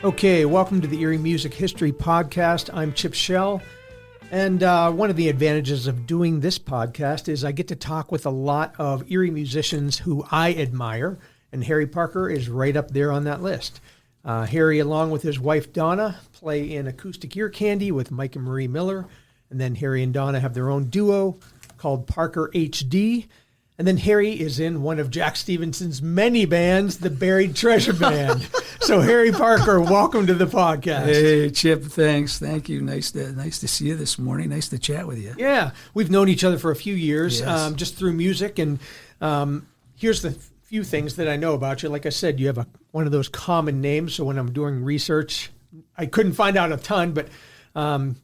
Okay, welcome to the Erie Music History Podcast. I'm Chip Shell, and one of the advantages of doing this podcast is I get to talk with a lot of Erie musicians who I admire, and Harry Parker is right up there on that list. Harry, along with his wife Donna, play in Acoustic Ear Candy with Mike and Marie Miller, and then Harry and Donna have their own duo called Parker HD. And then Harry is in one of Jack Stevenson's many bands, the Buried Treasure Band. So Harry Parker, welcome to the podcast. Hey, Chip, thanks. Thank you. Nice to see you this morning. Nice to chat with you. Yeah, we've known each other for a few years, Yes. just through music. And here's the few things that I know about you. Like I said, you have one of those common names. So when I'm doing research, I couldn't find out a ton, but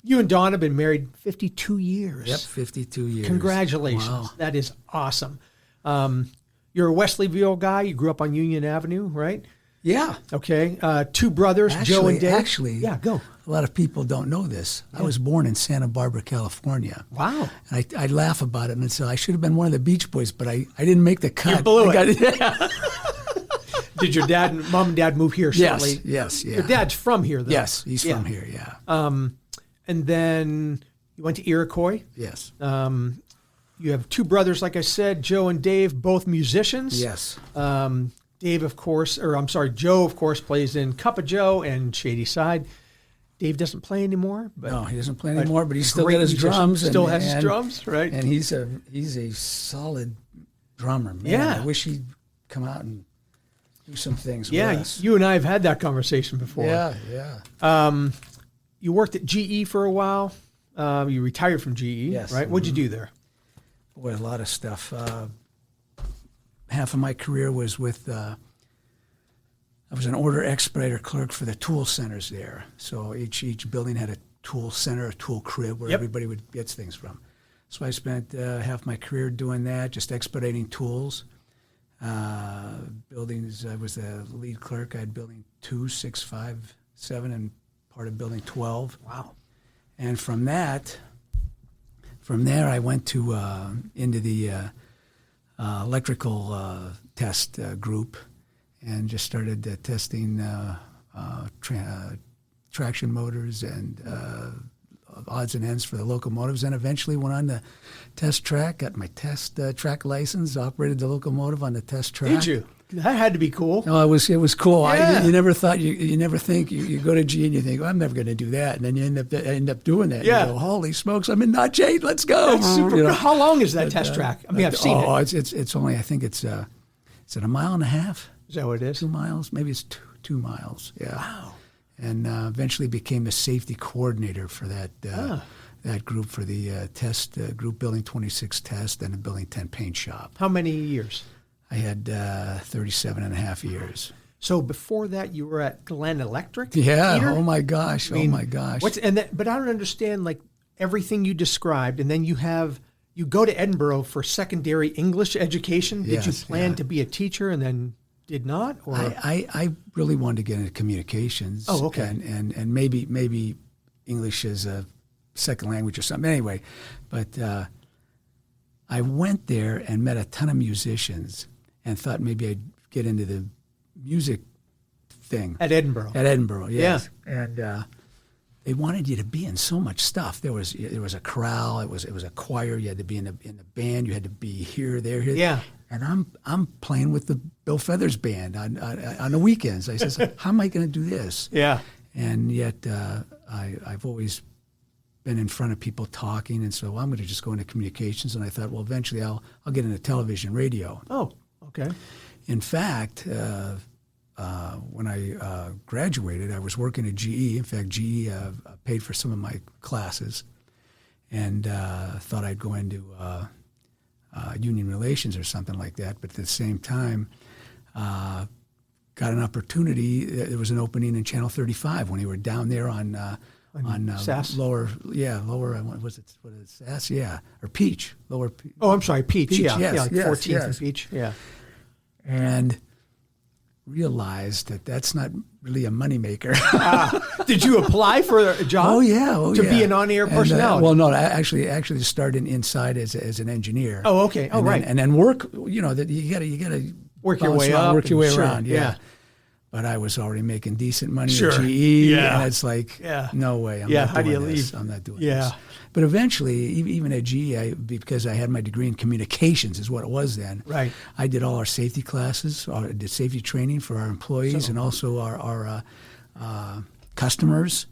you and Donna have been married 52 years. Yep, 52 years. Congratulations. Wow. That is awesome. You're a Wesleyville guy. You grew up on Union Avenue, right? Yeah. Okay. Two brothers, Joe and Dave. Actually, yeah, go. A lot of people don't know this. Yeah. I was born in Santa Barbara, California. Wow. And I laugh about it and say I should have been one of the Beach Boys, but I didn't make the cut. You blew it. Yeah. Did your mom and dad move here shortly? Yes. Yeah. Your dad's from here, though. Yes, he's from here, yeah. And then you went to Iroquois. Yes. You have two brothers, like I said, Joe and Dave, both musicians. Yes. Joe, of course, plays in Cup of Joe and Shady Side. Dave doesn't play anymore. But No, he doesn't play anymore, but he's still great got his musician. drums. Still has his drums, right? And he's a solid drummer, man. Yeah. I wish he'd come out and do some things with Yeah, us. you and I have had that conversation before. Yeah. You worked at GE for a while. You retired from GE, Yes. right? What'd you do there? Boy, a lot of stuff. Half of my career was with, I was an order expediter clerk for the tool centers there. So each building had a tool center, a tool crib where everybody would get things from. So I spent half my career doing that, just expediting tools. Buildings, I was the lead clerk. I had building 2, 6, 5, 7, and part of building 12. Wow. And from there, I went to into the electrical test group and just started testing traction motors and odds and ends for the locomotives, and eventually went on the test track, got my test track license, operated the locomotive on the test track. Did you? That had to be cool. Oh, it was cool. Yeah. You never thought you never think you go to G and you think, well, I'm never going to do that, and then you end up doing that. Yeah. You go, holy smokes, I'm in Notch 8. Let's go. That's super You know. cool. How long is that test track? I mean, I've seen it. It's only, I think it's a mile and a half, Is that what it is? 2 miles, maybe it's 2 miles. Yeah. Wow. And eventually became a safety coordinator for that group, for the test group, Building 26 test, and a Building 10 paint shop. How many years? I had 37 and a half years. So before that, you were at Glen Electric? Yeah. Peter? Oh my gosh. But I don't understand like everything you described, and then you go to Edinburgh for secondary English education. Did you Yes, plan yeah. to be a teacher and then did not? Or I really wanted to get into communications. Oh, okay. And maybe English is a second language or something. Anyway, but I went there and met a ton of musicians and thought maybe I'd get into the music thing. at Edinburgh? At Edinburgh, yes. Yeah. And they wanted you to be in so much stuff. There was a chorale. It was a choir. You had to be in the band. You had to be here, there, here. Yeah. And I'm playing with the Bill Feathers band on the weekends. I says, how am I going to do this? Yeah. And yet I've always been in front of people talking, and so I'm going to just go into communications. And I thought, well, eventually I'll get into television, radio. Oh, okay. In fact, when I graduated, I was working at GE. In fact, GE paid for some of my classes, and thought I'd go into union relations or something like that. But at the same time, got an opportunity. There was an opening in Channel 35 when they were down there on SAS? lower. What is it, SAS? Yeah, or Peach, lower. Oh, I'm sorry, Peach. Peach, yeah, yes, yeah, like yes, 14th and yes. Peach. Yeah. And realized that that's not really a moneymaker. Did you apply for a job? Oh yeah, to be an on-air personality. Well, no, I actually started inside as an engineer. Oh, okay. Oh, right. And then work. You know that you gotta Work your way up. work your way Sure, around. Yeah. but I was already making decent money Sure. at GE, Yeah. and it's like, Yeah. no way, I'm Yeah, not how do doing you this. leave? I'm not doing Yeah. this. But eventually, even at GE, because I had my degree in communications, is what it was then. Right. I did all our safety classes, I did safety training for our employees, and also our customers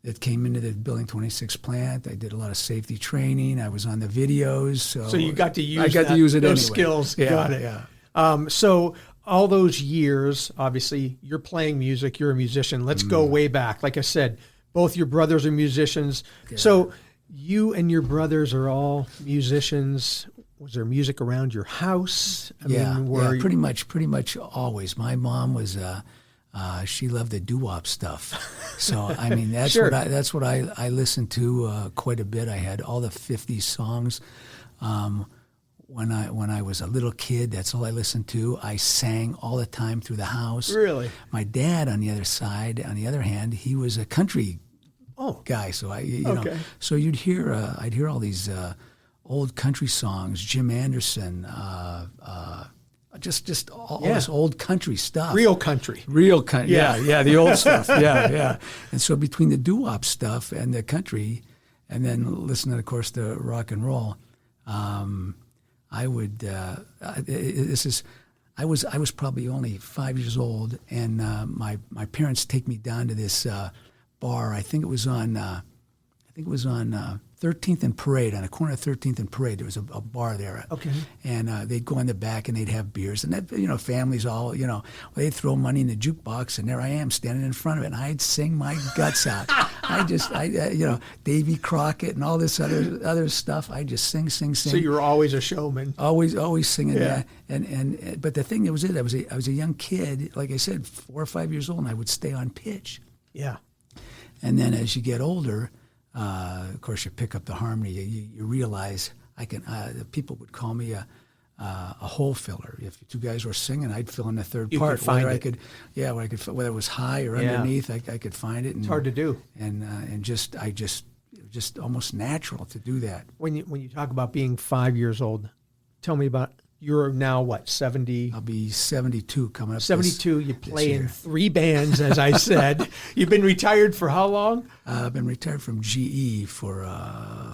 that came into the Building 26 plant. I did a lot of safety training. I was on the videos. So you got to use I got to use it those anyway. skills. Yeah, Got it. Yeah. So all those years, obviously, you're playing music. You're a musician. Let's go way back. Like I said, both your brothers are musicians. Yeah. So you and your brothers are all musicians. Was there music around your house? Pretty much always. My mom was she loved the doo-wop stuff, so I mean that's Sure. what I listened to quite a bit. I had all the 50s songs. When I was a little kid, that's all I listened to. I sang all the time through the house. Really? My dad, on the other hand, he was a country guy. So you know, so I'd hear all these old country songs, Jim Anderson, just all this old country stuff. Real country. Yeah, the old stuff. Yeah. And so between the doo-wop stuff and the country, and then listening, of course, to rock and roll, I would. I was probably only 5 years old, and my parents take me down to this bar. I think it was on 13th and Parade, on the corner of 13th and Parade. There was a bar there. Okay. And they'd go in the back and they'd have beers. And that, you know, families all, you know, they'd throw money in the jukebox, and there I am standing in front of it, and I'd sing my guts out. You know, Davy Crockett and all this other stuff. I just sing. So you were always a showman. Always singing. Yeah. And but the thing that was it, I was a young kid, like I said, 4 or 5 years old, and I would stay on pitch. Yeah. And then as you get older, of course, you pick up the harmony. You realize I can. People would call me a hole filler. If two guys were singing, I'd fill in the third You part. could find whether it. I could, whether it was high or underneath, I could find it. And, It's hard to do. And just almost natural to do that. When you talk about being 5 years old, tell me about. You're now what, 70? I'll be 72 coming up. 72. You play in year. 3 bands, as I said. You've been retired for how long? I've been retired from GE for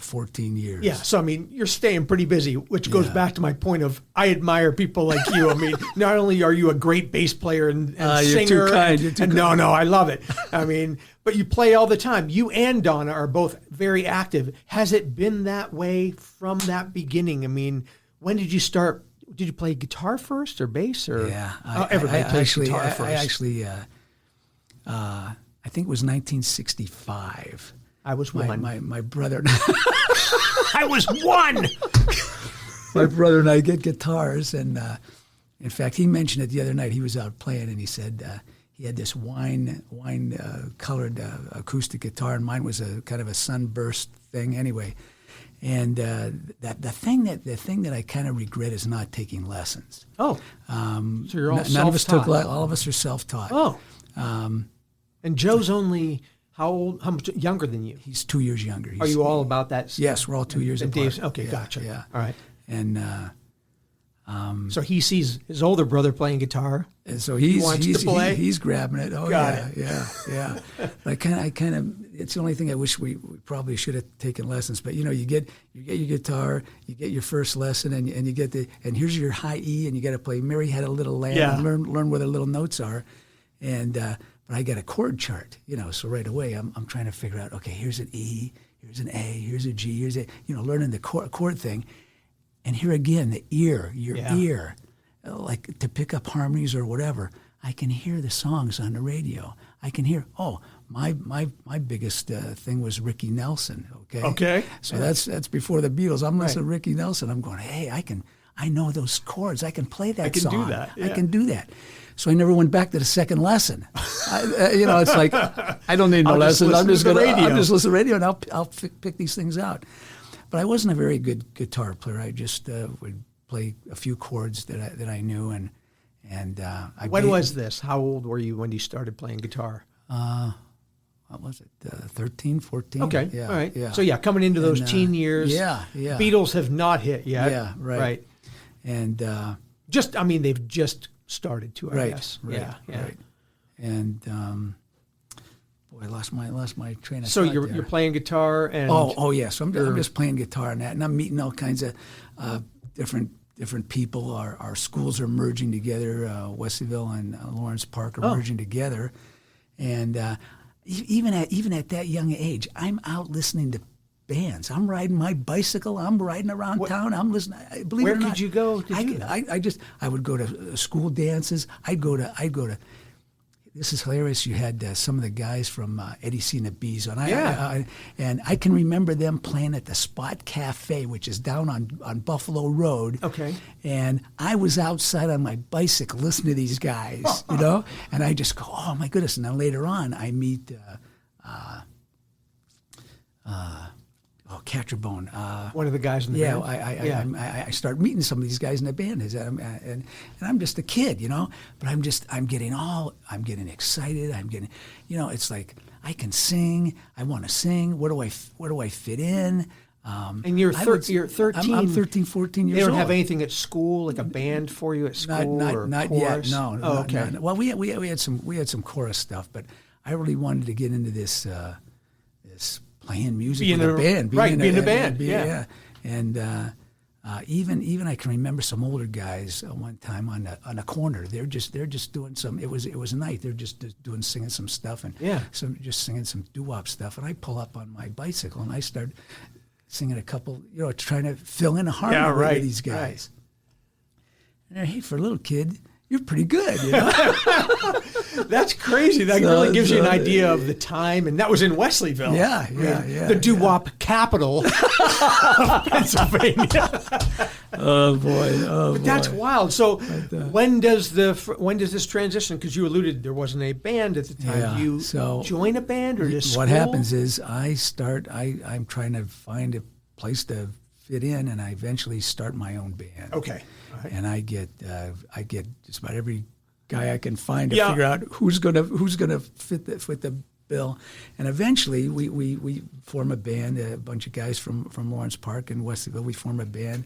14 years. Yeah, so I mean, you're staying pretty busy, which goes back to my point of I admire people like you. I mean, not only are you a great bass player and singer. You're too kind. You're too kind. No, I love it. I mean, but you play all the time. You and Donna are both very active. Has it been that way from that beginning? I mean, when did you start? Did you play guitar first or bass or? Yeah, everybody plays guitar I first. actually, I think it was 1965. I was one. My brother, I was one. my brother and I get guitars, and in fact, he mentioned it the other night. He was out playing, and he said he had this wine colored acoustic guitar, and mine was a kind of a sunburst thing. Anyway. And the thing that I kind of regret is not taking lessons. Oh, so you're all none of us took. self-taught. All of us are self-taught. Oh, and Joe's only how old? How much younger than you? He's 2 years younger. Are you all about that? Yes, we're all 2 years And apart. Dave's okay, Yeah, gotcha. Yeah, All right. and So he sees his older brother playing guitar. and so he's wants to play? he's grabbing it. Oh Got yeah. But I kind of it's the only thing I wish we probably should have taken lessons. But you know, you get your guitar, you get your first lesson, and you get and here's your high E, and you got to play Mary Had a Little Lamb, Yeah. and learn where the little notes are, and but I got a chord chart, you know, so right away I'm trying to figure out, okay, here's an E, here's an A, here's a G, here's a, you know, learning the chord thing. And here again, the ear, your ear, like to pick up harmonies or whatever. I can hear the songs on the radio. I can hear. Oh, my biggest thing was Ricky Nelson. Okay. So that's before the Beatles. I'm listening to Ricky Nelson. I'm going, hey, I know those chords. I can play that song. I can do that. Yeah. I can do that. So I never went back to the second lesson. You know, it's like I don't need no lessons. I'm just listening to the radio, and I'll pick these things out. But I wasn't a very good guitar player. I just would play a few chords that I knew, and When was this? How old were you when you started playing guitar? What was it? 13, 14? Okay, Yeah, all right. yeah. So coming into those teen years. Yeah. Beatles have not hit yet. Yeah, right. And they've just started to. I guess. Right. Yeah. Right. and boy, I lost my train of So thought you're there. you're playing guitar and Oh yeah. So I'm just playing guitar and that, and I'm meeting all kinds of different people. Our schools are merging together. Wesleyville and Lawrence Park are merging together, and even at that young age, I'm out listening to bands. I'm riding my bicycle. I'm riding around town. I'm listening. Believe Where it or not, could you go to do that? I would go to school dances. I'd go to. This is hilarious. You had some of the guys from Eddie C and the Bees on. And I can remember them playing at the Spot Cafe, which is down on Buffalo Road. Okay. And I was outside on my bicycle listening to these guys, you know, and I just go, oh my goodness. And then later on, I meet Catcher Bone. One of the guys in the band. I start meeting some of these guys in the band, and I'm just a kid, you know. But I'm getting excited. I'm getting, you know, it's like I can sing. I want to sing. Where do I fit in? And you're 13. I'm 13, 14 years old. They don't have anything at school, like a band for you at school not chorus? yet. No. Oh, okay. No. Well, we had some chorus stuff, but I really wanted to get into this playing music with a band, being in a band, And even I can remember some older guys one time on a corner. They're just doing some. It was night. They're just singing some stuff and just singing some doo-wop stuff. And I pull up on my bicycle and I start singing a couple, you know, trying to fill in a harmony with these guys. And they're, hey, for a little kid, you're pretty good, you know. That's crazy. That really gives you an idea of the time, and that was in Wesleyville. Yeah. The doo-wop capital of Pennsylvania. Oh boy! But that's wild. So when does this transition? Because you alluded there wasn't a band at the time. Yeah, Do you join a band or just what happens is I'm trying to find a place to fit in, and I eventually start my own band. Okay. Right. And I get just about every guy I can find to figure out who's gonna fit the bill, and eventually we form a band. A bunch of guys from Lawrence Park and Wesleyville. We form a band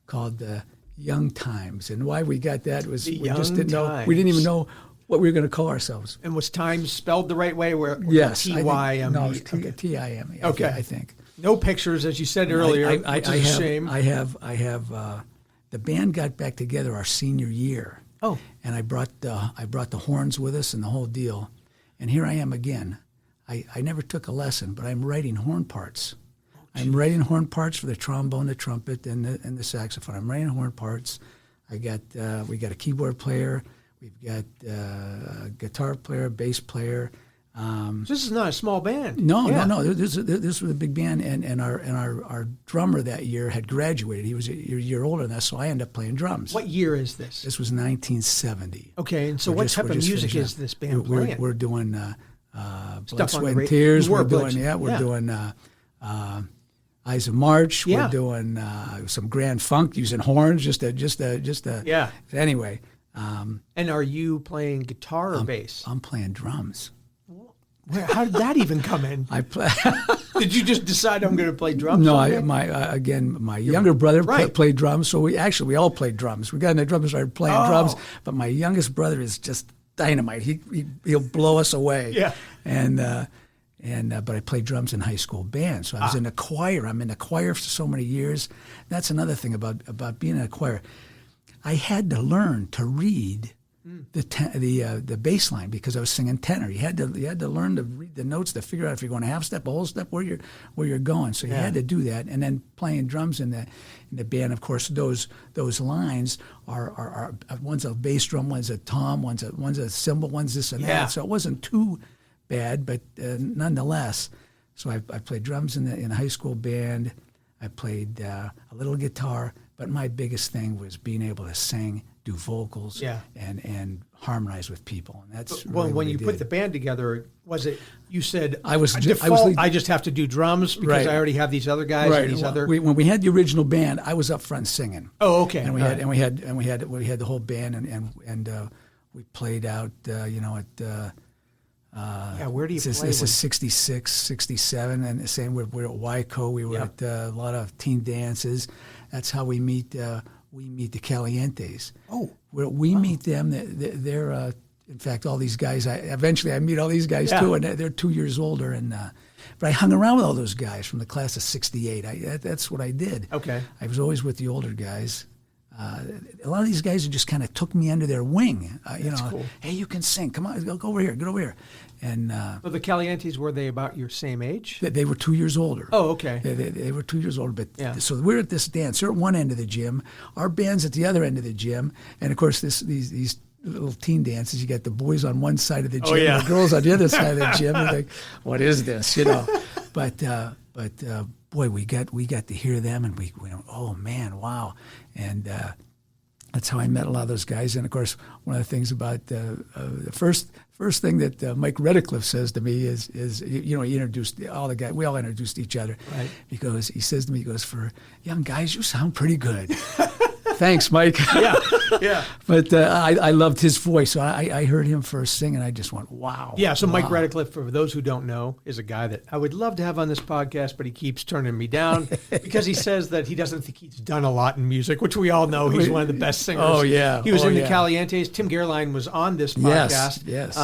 called the Young Times, and why we got that was we just didn't know. We didn't even know what we were going to call ourselves. And was Times spelled the right way? Where yes, T-Y-M-E? No, T-I-M-E. Okay, I think. No pictures, as you said earlier, which is a shame. I have. The band got back together our senior year. Oh. And I brought the horns with us and the whole deal. And here I am again. I never took a lesson, but I'm writing horn parts. I'm writing horn parts for the trombone, the trumpet, and the saxophone. I'm writing horn parts. We got a keyboard player. We've got a guitar player, bass player. This is not a small band. No. This was a big band, and our drummer that year had graduated. He was a year older than us, so I ended up playing drums. What year is this? This was 1970. Okay, and so what type of music is this band playing? We're doing Blood, Stuff on Sweat, the and Tears. we're doing Eyes of March. Yeah. We're doing some Grand Funk using horns. Just a. Anyway. And are you playing guitar or bass? I'm playing drums. How did that even come in? Did you just decide I'm going to play drums? No, my younger brother played drums, so we all played drums. We got in the drums and started playing drums, but my youngest brother is just dynamite. He'll blow us away. Yeah. But I played drums in high school band, so I was in a choir. I'm in a choir for so many years. That's another thing about being in a choir. I had to learn to read the bass line because I was singing tenor. You had to learn to read the notes to figure out if you're going a half step, a whole step, where you're going. So you had to do that. And then playing drums in the band, of course, those lines are one's a bass drum, one's a tom, one's a cymbal, one's this and that. So it wasn't too bad, but nonetheless. So I played drums in high school band. I played a little guitar, but my biggest thing was being able to sing, do vocals, and harmonize with people. And that's when you put the band together. Was it you said I just have to do drums because I already have these other guys and these other. When we had the original band, I was up front singing. Oh, okay. And we had the whole band and we played out at. Where do you play? This is 66, 67, and the same. We're at Wyco. We were at a lot of teen dances. That's how we meet. We meet the Calientes. We meet them. They're in fact, all these guys, eventually I meet all these guys too, and they're 2 years older. And but I hung around with all those guys from the class of '68. That's what I did. Okay. I was always with the older guys. A lot of these guys just kind of took me under their wing. Cool. Hey, you can sing. Come on, go over here. Get over here. And well, the Calientes, were they about your same age? they were 2 years older. Oh, okay. They were 2 years older. But so we're at this dance. They're at one end of the gym. Our band's at the other end of the gym. And of course, these little teen dances. You got the boys on one side of the gym, and the girls on the other side of the gym. And like, what is this? But boy, we got to hear them, and we went, oh man, wow. And that's how I met a lot of those guys. And of course, one of the things about the first thing that Mike Redcliffe says to me is he introduced all the guys. We all introduced each other, right? Because he says to me, he goes, "For young guys, you sound pretty good." Thanks, Mike. Yeah. But I loved his voice. So I heard him first sing, and I just went, wow. Yeah, so wow. Mike Redcliffe, for those who don't know, is a guy that I would love to have on this podcast, but he keeps turning me down because he says that he doesn't think he's done a lot in music, which we all know he's one of the best singers. Oh, yeah. He was in the Calientes. Tim Gerline was on this podcast. Yes.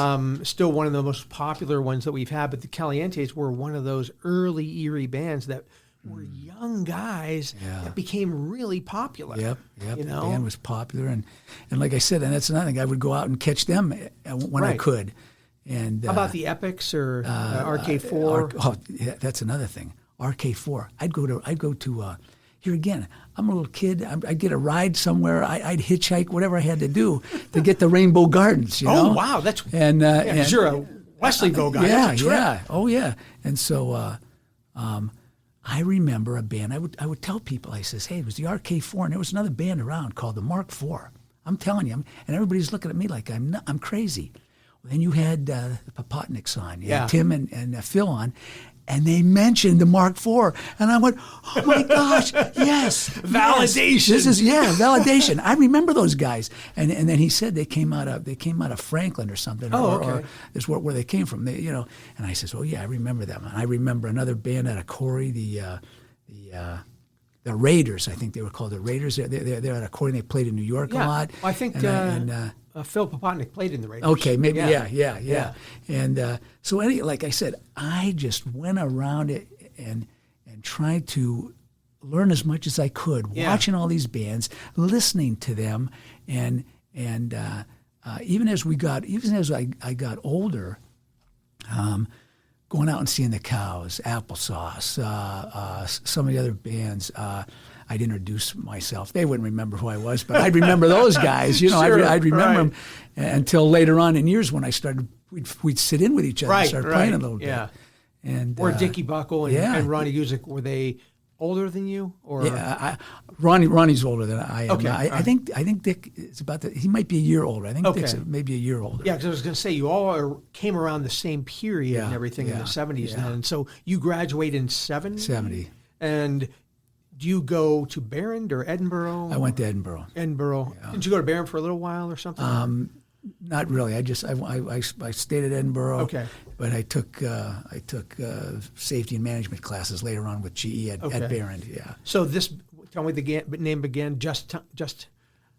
Still one of the most popular ones that we've had, but the Calientes were one of those early Erie bands that were young guys that became really popular. Yep. The band was popular, and like I said, and that's another thing. I would go out and catch them when I could. And how about the Epics or RK4? That's another thing. RK4. I'd go to here again. I'm a little kid. I'd get a ride somewhere. I'd hitchhike, whatever I had to do to get to Rainbow Gardens. Oh wow, that's and you're a Wesleyville guy. Yeah. Oh yeah. And so. I remember a band. I would tell people. I says, "Hey, it was the RK4, and there was another band around called the Mark IV." I'm telling you, and everybody's looking at me like I'm crazy. Well, then you had the Popotniks on, you had Tim and Phil on, and they mentioned the Mark IV, and I went, "Oh my gosh, yes, validation! Yes, this is validation." I remember those guys, and then he said they came out of Franklin or something, or is where they came from. And I says, "Oh yeah, I remember them." And I remember another band out of Corey, the Raiders. I think they were called the Raiders. They're out of Corey. And they played in New York a lot. I think Phil Popotnik played in the Raiders. Okay, maybe, yeah. And so like I said, I just went around it and tried to learn as much as I could, watching all these bands, listening to them, and even as I got older, going out and seeing the Cows, Applesauce, some of the other bands. I'd introduce myself. They wouldn't remember who I was, but I'd remember those guys. I'd remember them until later on in years when I started. We'd sit in with each other and start playing a little bit. Yeah. And or Dickie Buckle and Ronnie Guzik, were they older than you? Or Ronnie's older than I am. Okay, I think Dick is he might be a year older. I think Dick's maybe a year older. Yeah, because I was going to say you all came around the same period and everything in the 70s. Yeah. And so you graduated in 70. And do you go to Barron or Edinburgh? I went to Edinburgh. Yeah. Did you go to Barron for a little while or something? Not really. I stayed at Edinburgh. Okay. But I took safety and management classes later on with GE at Barron. Yeah. So tell me the name again. Just.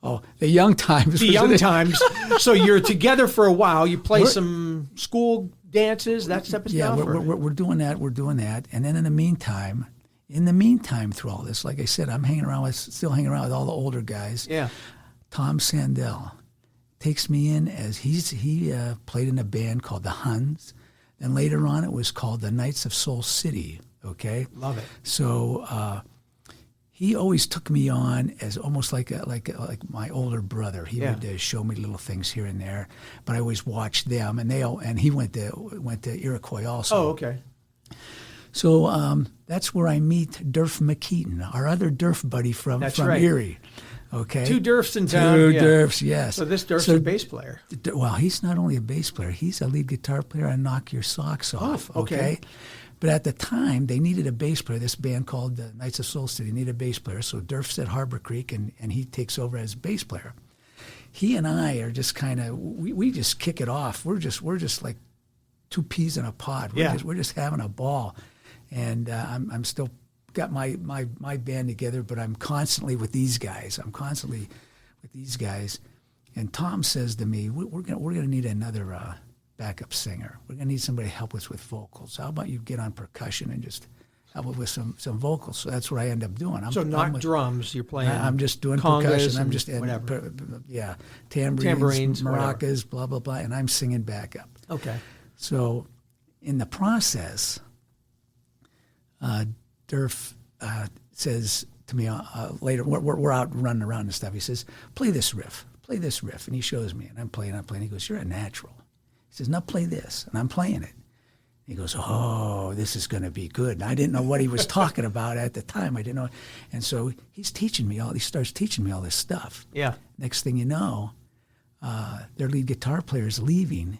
Oh, the Young Times. The Young Times. So you're together for a while. You play some school dances, that type of stuff. Yeah, we're doing that. And then in the meantime, through all this, like I said, I'm still hanging around with all the older guys. Yeah. Tom Sandell takes me in as he played in a band called the Huns. And later on, it was called the Knights of Soul City. Okay. Love it. So he always took me on as almost like my older brother. He would show me little things here and there, but I always watched them. And he went to Iroquois also. Oh, okay. So that's where I meet Durf McKeaton, our other Durf buddy from Erie. Okay. Two Durfs in town. Durfs, yes. So this Durf's a bass player. Well, he's not only a bass player, he's a lead guitar player on Knock Your Socks Off. Oh, okay. But at the time, they needed a bass player. This band called the Knights of Soul City needed a bass player. So Durf's at Harbor Creek, and he takes over as bass player. He and I are just kind of, we just kick it off. We're just like two peas in a pod. We're just having a ball. And I'm still got my band together, but I'm constantly with these guys. And Tom says to me, we're gonna need another backup singer. We're gonna need somebody to help us with vocals. How about you get on percussion and just help us with some vocals? So that's what I end up doing. I'm drums. You're playing. I'm just doing congas percussion. I'm just whatever. Tambourines, maracas, whatever. blah blah blah, and I'm singing backup. Okay. So in the process, Durf says to me later, we're out running around and stuff. He says, play this riff, and he shows me, and I'm playing. He goes, you're a natural. He says, now play this, and I'm playing it. He goes, oh, this is going to be good. And I didn't know what he was talking about at the time. I didn't know. And so he starts teaching me all this stuff. Yeah. Next thing you know, their lead guitar player is leaving.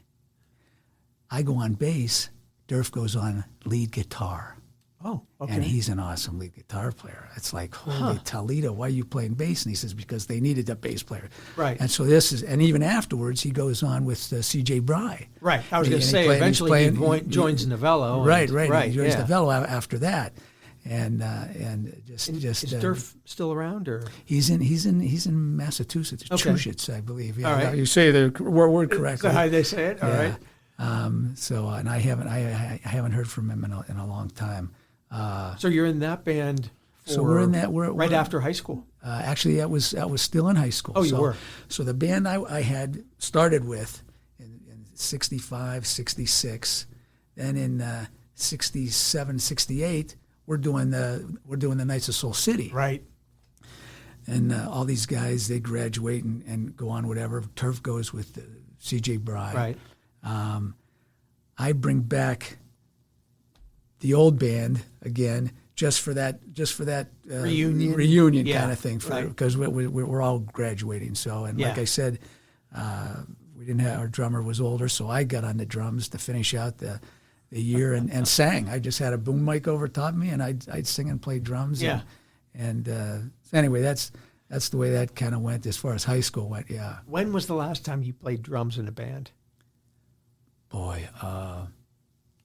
I go on bass. Durf goes on lead guitar. Oh, okay. And he's an awesome lead guitar player. It's like, holy Toledo, why are you playing bass? And he says, because they needed a bass player. Right. And so and even afterwards, he goes on with C.J. Bry. Right. I was going to say, eventually he joins Novello. Right. Right. He joins Novello after that. And is Durf still around, or he's in Massachusetts, Massachusetts, I believe. Yeah, all right. You say the word correctly. Is that how they say it? All right. So and I haven't heard from him in a long time. So you're in that band. So we're in that. We're right after high school. Actually, that was still in high school. Oh, you were. So the band I had started with in 65, 66, then in 67, 68, we're doing the Knights of Soul City. Right. And all these guys, they graduate and go on whatever. Turf goes with C.J. Bry. Right. I bring back the old band again, just for that reunion kind of thing, because we're all graduating. So, and like I said, we didn't have, our drummer was older, so I got on the drums to finish out the year and sang. I just had a boom mic over top me, and I'd sing and play drums. Yeah. And anyway, that's the way that kind of went as far as high school went. Yeah. When was the last time you played drums in a band? Boy.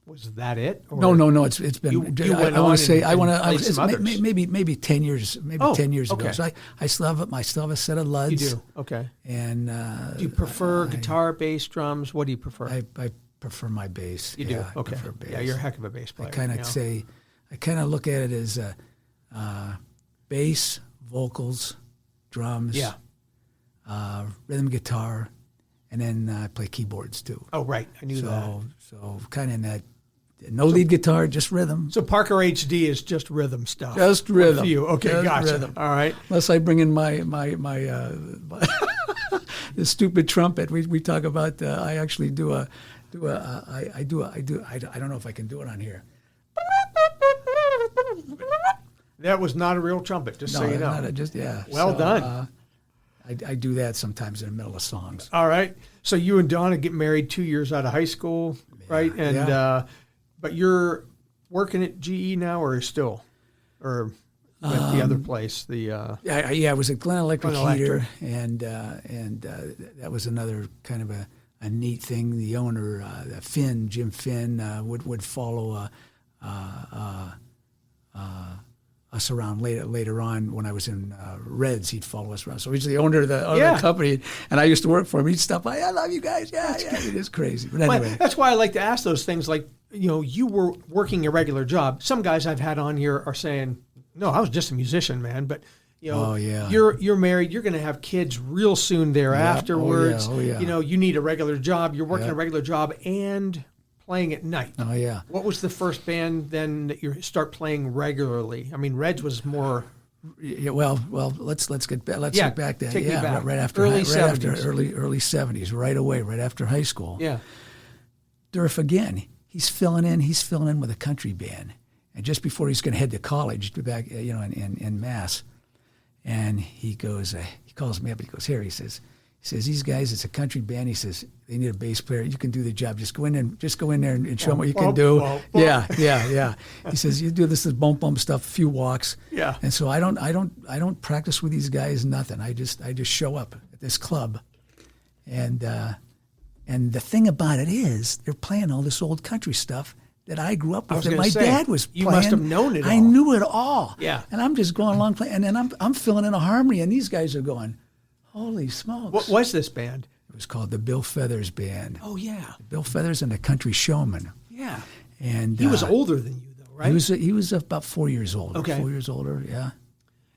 Was that it? Or No. It's been. I want to say. I want to. Maybe 10 years. Maybe 10 years ago. So I still have a set of Luds. You do. Okay. And do you prefer guitar, bass, drums? What do you prefer? I prefer my bass. You do. Okay. I prefer bass. Yeah, you're a heck of a bass player. I kind of look at it as bass, vocals, drums. Yeah. Rhythm guitar, and then I play keyboards too. Oh, right. I knew that. So kind of in that. No lead guitar, just rhythm. So Parker HD is just rhythm stuff. Just rhythm. For you. Okay, just gotcha. Rhythm. All right. Unless I bring in my the stupid trumpet. We talk about. I actually do I don't know if I can do it on here. That was not a real trumpet, just so you know. Well done. I do that sometimes in the middle of songs. All right. So you and Donna get married 2 years out of high school, right? And but you're working at GE now, or still, or at the other place? I was at Glen Electric Heater, and that was another kind of a neat thing. The owner, Jim Finn, would follow us around later on. When I was in Reds, he'd follow us around. So he's the owner of the company, and I used to work for him. He'd stop by, I love you guys. Yeah, it is crazy. But anyway. That's why I like to ask those things, like, you were working a regular job. Some guys I've had on here are saying, no, I was just a musician, man. But, you're married. You're going to have kids real soon there afterwards. Oh, yeah. You need a regular job. You're working a regular job and playing at night. Oh, yeah. What was the first band then that you start playing regularly? I mean, Reds was more. Yeah, well, let's get back. Let's get back there. Take me back. Right after early 70s. After early 70s, right away, right after high school. Yeah. Durf again. He's filling in with a country band, and just before he's going to head to college, back in Mass, and he goes. He calls me up. He goes, here. He says, these guys, it's a country band. He says, they need a bass player. You can do the job. Just go in there and show them what you can do. Yeah. He says, you do this bump stuff, a few walks. Yeah. And so I don't practice with these guys, nothing. I just show up at this club, and the thing about it is they're playing all this old country stuff that I grew up with. That my dad was playing. You must have known it all. I knew it all. Yeah. And I'm just going along playing, and then I'm filling in a harmony, and these guys are going, Holy smokes. What was this band? It was called the Bill Feathers Band. Oh, yeah. Bill Feathers and the Country Showman. Yeah. And He was older than you, though, right? He was about 4 years older. Okay. 4 years older, yeah.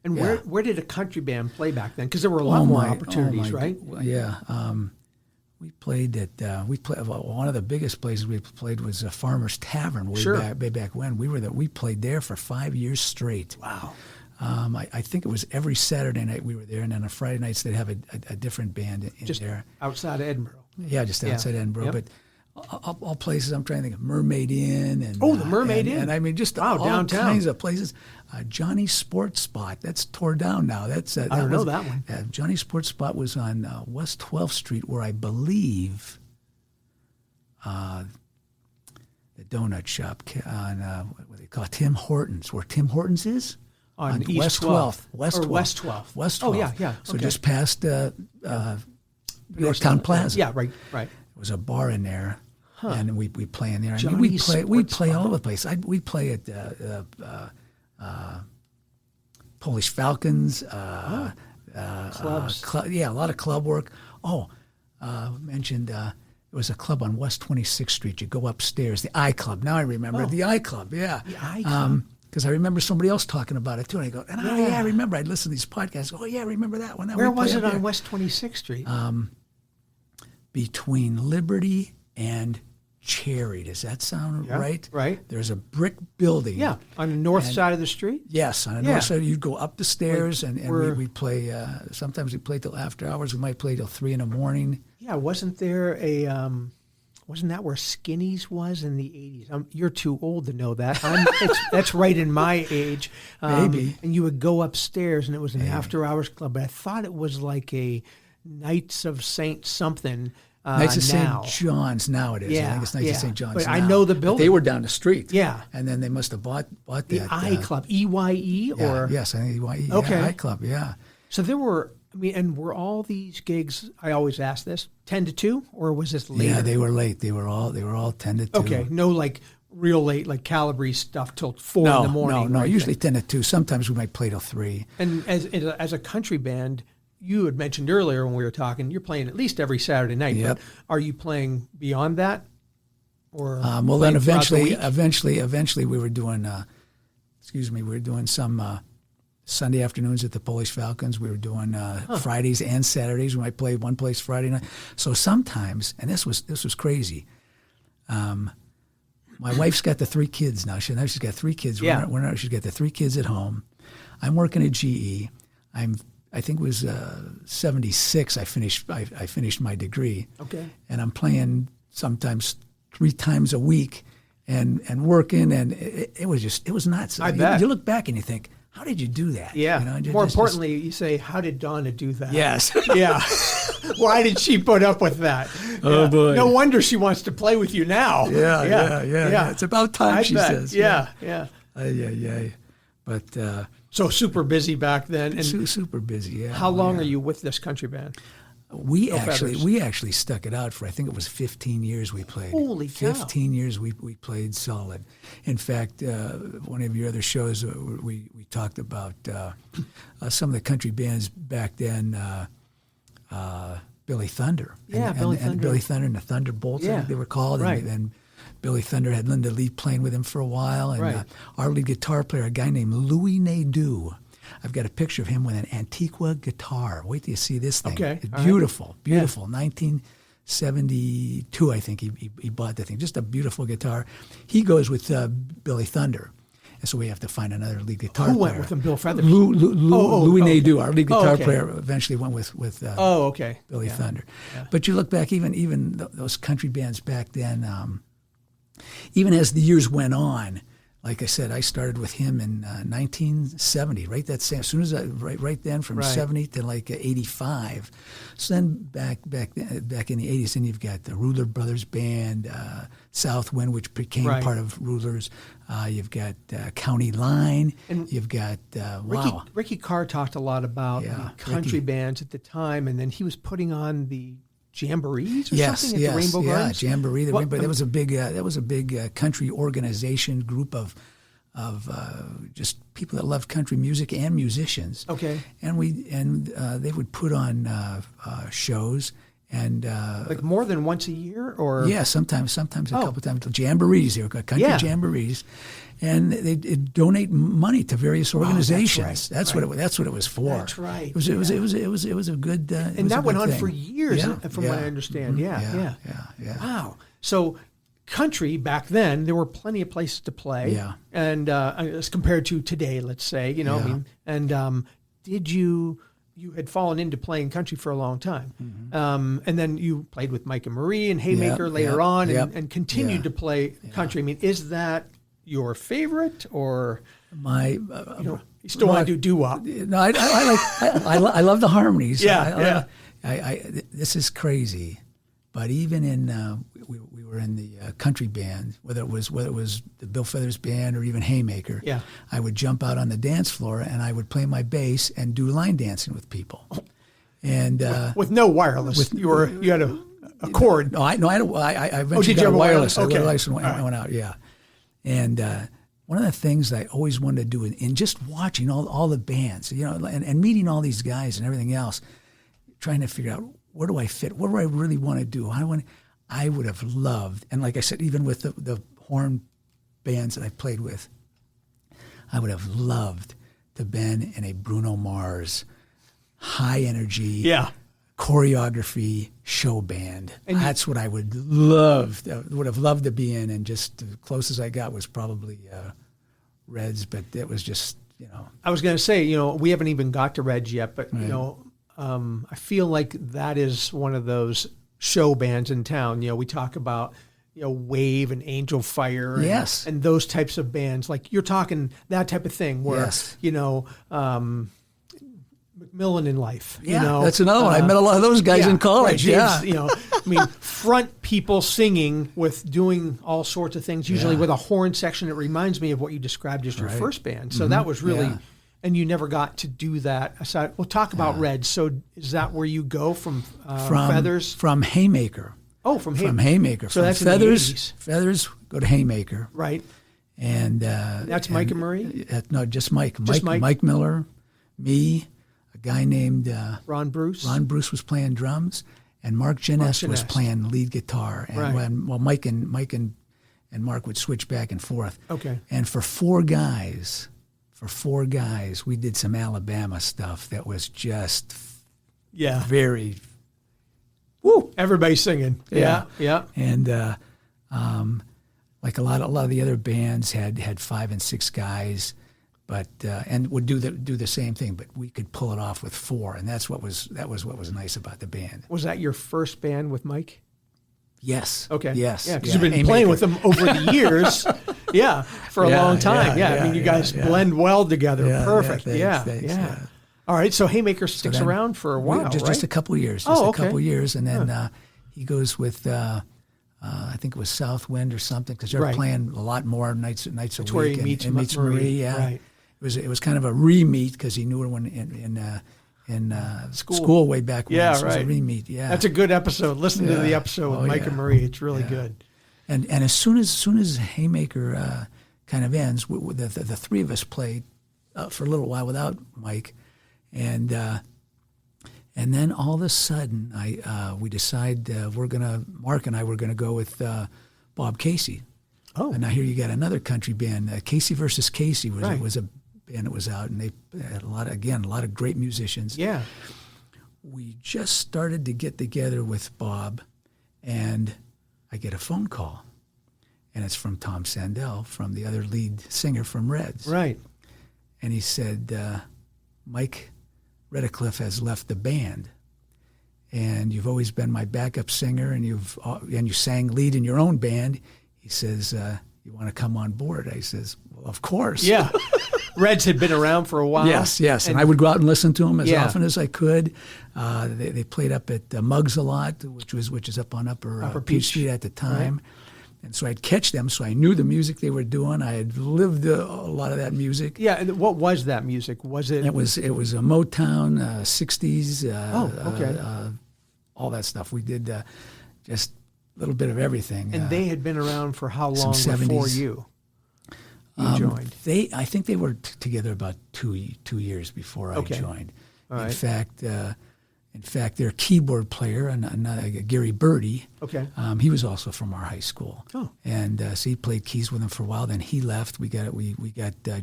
And Yeah. where did a country band play back then? Because there were a lot more opportunities, right? Yeah. We played at one of the biggest places we played was Farmer's Tavern way back when. We played there for 5 years straight. Wow. I think it was every Saturday night we were there, and then on Friday nights they'd have a different band in Just there. outside of Edinburgh. Yeah, just outside Edinburgh. Yep. But all places, I'm trying to think of Mermaid Inn. And, the Mermaid Inn. And I mean, just all downtown. kinds of places. Johnny's Sports Spot, that's tore down now. I don't know that one. Johnny's Sports Spot was on West 12th Street, where I believe the donut shop on, what they call it, Tim Hortons, where Tim Hortons is? On East West 12th. West Or 12th. West 12th. West 12th. Oh, yeah. So Okay. just past Yorktown Plaza. Yeah, right. There was a bar in there, and we play in there. I mean, Johnny's we Sports play Bar. all over the place. We'd play at Polish Falcons. Clubs. A lot of club work. Mentioned there was a club on West 26th Street. You go upstairs, the I Club. Now I remember the I Club. Yeah, The I Club. because I remember somebody else talking about it too, and I go, I remember. I'd listen to these podcasts. Oh yeah, I remember that one. Where was it on West 26th Street? Between Liberty and Cherry. Does that sound right? Right. There's a brick building. Yeah, on the north side of the street? Yes, on the north side. You'd go up the stairs, and we'd play. Sometimes we played till after hours. We might play till 3 a.m. Yeah, wasn't there wasn't that where Skinny's was in the 80s? You're too old to know that. That's right in my age. Maybe. And you would go upstairs, and it was an after-hours club. But I thought it was like a Knights of Saint something. Knights of now. St. John's now it is. I think it's Knights of St. John's But now. I know the But building. they were down the street. Yeah. And then they must have bought The that. I Club, EYE or Yes, I think EYE. Okay. Yeah, I Club, yeah. So there were. I mean, and were all these gigs? I always ask this: 10 to 2, or was this later? Yeah, they were late. They were all 10 to 2. Okay, no, like real late, like Calabrese stuff till 4 in the morning. No, right? usually 10 to 2. Sometimes we might play till 3. And as a country band, you had mentioned earlier when we were talking, you're playing at least every Saturday night. Yep. But are you playing beyond that? Or Well, then playing throughout the week? eventually we were doing, we were doing some Sunday afternoons at the Polish Falcons. We were doing Fridays and Saturdays. We might play one place Friday night. So sometimes, and this was crazy. My wife's got the 3 kids now. She's got 3 kids. Yeah. She's got the 3 kids at home. I'm working at GE. I think it was 76. I finished my degree. Okay. And I'm playing sometimes 3 times a week, and working, and it was nuts. I bet. You look back and you think, how did you do that? Yeah. You know, More importantly, you say, how did Donna do that? yes. Yeah. Why did she put up with that? Oh, Yeah. boy. No wonder she wants to play with you now. Yeah. It's about time, I she bet. says. Yeah. Yeah. But So super busy back then. And super busy. Yeah. how long are you with this country band? We Feathers. actually stuck it out for, I think it was 15 years we played. Holy cow. 15 years we played solid. In fact, one of your other shows, we talked about some of the country bands back then, Billy Thunder. Yeah, Billy Thunder. And Billy Thunder and the Thunderbolts, I Yeah, think they were called. right. And Billy Thunder had Linda Lee playing with him for a while. And Right. our lead guitar player, a guy named Louis Nadeau. I've got a picture of him with an Antiqua guitar. Wait till you see this thing. Okay, It's all right. beautiful. 1972, I think he bought the thing. Just a beautiful guitar. He goes with Billy Thunder. And so we have to find another lead guitar Who player. went with him? Bill Feathers? Louis Nadeau, our lead guitar okay. player, eventually went with Okay. Billy Yeah. Thunder. But you look back, even those country bands back then, even as the years went on, like I said, I started with him in 1970, right? As soon as right then from Right. 70 to like 85. So then back in the 80s, then you've got the Ruler Brothers Band, Southwind, which became Right. part of Rulers. You've got County Line. And You've got wow. Ricky Carr talked a lot about Yeah, the country Ricky. bands at the time, and then he was putting on the jamborees or Yes, something at the Rainbow Gardens. Jamboree. What- That was a big country organization group of just people that loved country music and musicians. Okay. And they would put on shows and Like more than once a year, or yeah, sometimes a couple times. Jamborees, they were called country jamborees, and they'd donate money to various organizations. That's what it was for. That's right. It was a good. And that went on for years, from what I understand. Yeah. Wow. So country back then, there were plenty of places to play. Yeah. And as compared to today, let's say, I mean, and did you had fallen into playing country for a long time. And then you played with Mike and Marie and Haymaker later on and continued to play country. I mean, is that your favorite, or you still want to do doo-wop? No, I love the harmonies. Yeah. This is crazy, but even in we were in the country band, whether it was the Bill Feathers band or even Haymaker. Yeah. I would jump out on the dance floor and I would play my bass and do line dancing with people, and with no wireless. You had a cord. No, I eventually did you got have a wireless. Okay. I wireless went out. Yeah. And one of the things that I always wanted to do in just watching all the bands, and meeting all these guys and everything else, trying to figure out where do I fit? What do I really want to do? I would have loved, and like I said, even with the horn bands that I played with, I would have loved to have been in a Bruno Mars high energy choreography show band. And that's what I would have loved to be in, and just the closest I got was probably Reds, but it was just, I was going to say, we haven't even got to Reds yet, but I feel like that is one of those show bands in town. We talk about Wave and Angel Fire and those types of bands. Like you're talking that type of thing where Macmillan in Life. That's another one. I met a lot of those guys in college. Right, James, I mean, front people singing with doing all sorts of things, usually with a horn section. It reminds me of what you described as your first band. So that was really, and you never got to do that. Aside, we'll talk about Red. So is that where you go from Feathers? From Haymaker. Oh, from Haymaker. So from that's Feathers. In the 80s. Feathers go to Haymaker. Right. And that's Mike and Marie? No, just Mike. Just Mike. Mike Miller, me, a guy named Ron Bruce. Ron Bruce was playing drums, and Mark Genest was playing lead guitar. And Mike and Mark would switch back and forth. Okay. And for four guys, we did some Alabama stuff that was just very. Woo! Everybody's singing. Yeah. And like a lot of the other bands had 5 and 6 guys, but and would do the same thing, but we could pull it off with 4, and that was what was nice about the band. Was that your first band with Mike? Yes. Okay. Yes. Yeah, because you've been playing with them over the years. For a long time. I mean, you guys blend well together. Perfect. Thanks. All right. So Haymaker sticks around for a while, just a couple years. A couple years, and then he goes with. I think it was Southwind or something, because they're playing a lot more nights a week. Where he meets Marie. Right. It was kind of a re-meet because he knew her when in school way back when. So it was a re-meet. Yeah, that's a good episode. Listen to the episode with Mike and Marie. It's really good. And as soon as Haymaker kind of ends, the three of us played for a little while without Mike, and then all of a sudden we decide Mark and I were gonna go with Bob Casey. Oh, and now here you got another country band, Casey versus Casey was a band that was out, and they had a lot of great musicians. Yeah, we just started to get together with Bob, and I get a phone call, and it's from Tom Sandell, from the other lead singer from Reds. Right. And he said, Mike Redcliffe has left the band, and you've always been my backup singer, and you sang lead in your own band. He says, you want to come on board? I says, well, of course. Yeah. Reds had been around for a while. Yes. And I would go out and listen to them as often as I could. They played up at Muggs a lot, which is up on Upper Peach Street at the time. Right. And so I'd catch them, so I knew the music they were doing. I had lived a lot of that music. Yeah, and what was that music? Was it? It was a Motown, 60s, all that stuff. We did just a little bit of everything. And they had been around for how long before you? you joined? I think they were together about 2 years before I joined. All right. In fact, their keyboard player, Gary Birdie, he was also from our high school. Oh. And so he played keys with him for a while. Then he left. We got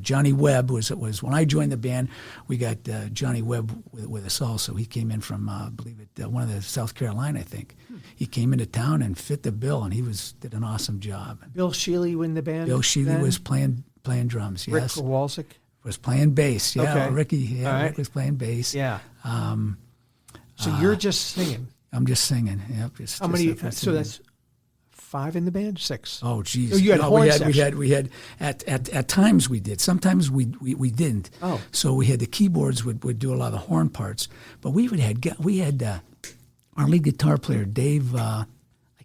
Johnny Webb was when I joined the band. We got Johnny Webb with us also. He came in from one of the South Carolina, I think. He came into town and fit the bill, and did an awesome job. Bill Shealy in the band. Bill Shealy was playing drums. Rick Yes. Kowalczyk Was playing bass. Yeah, Okay. Ricky. Yeah, All right. Rick was playing bass. Yeah. So you're just singing. I'm just singing. Yep. How many? So that's 5 in the band, 6. Oh, geez. Oh, you had horn section. we had at times we did. Sometimes we didn't. Oh. So we had the keyboards would do a lot of the horn parts, but we had our lead guitar player Dave. I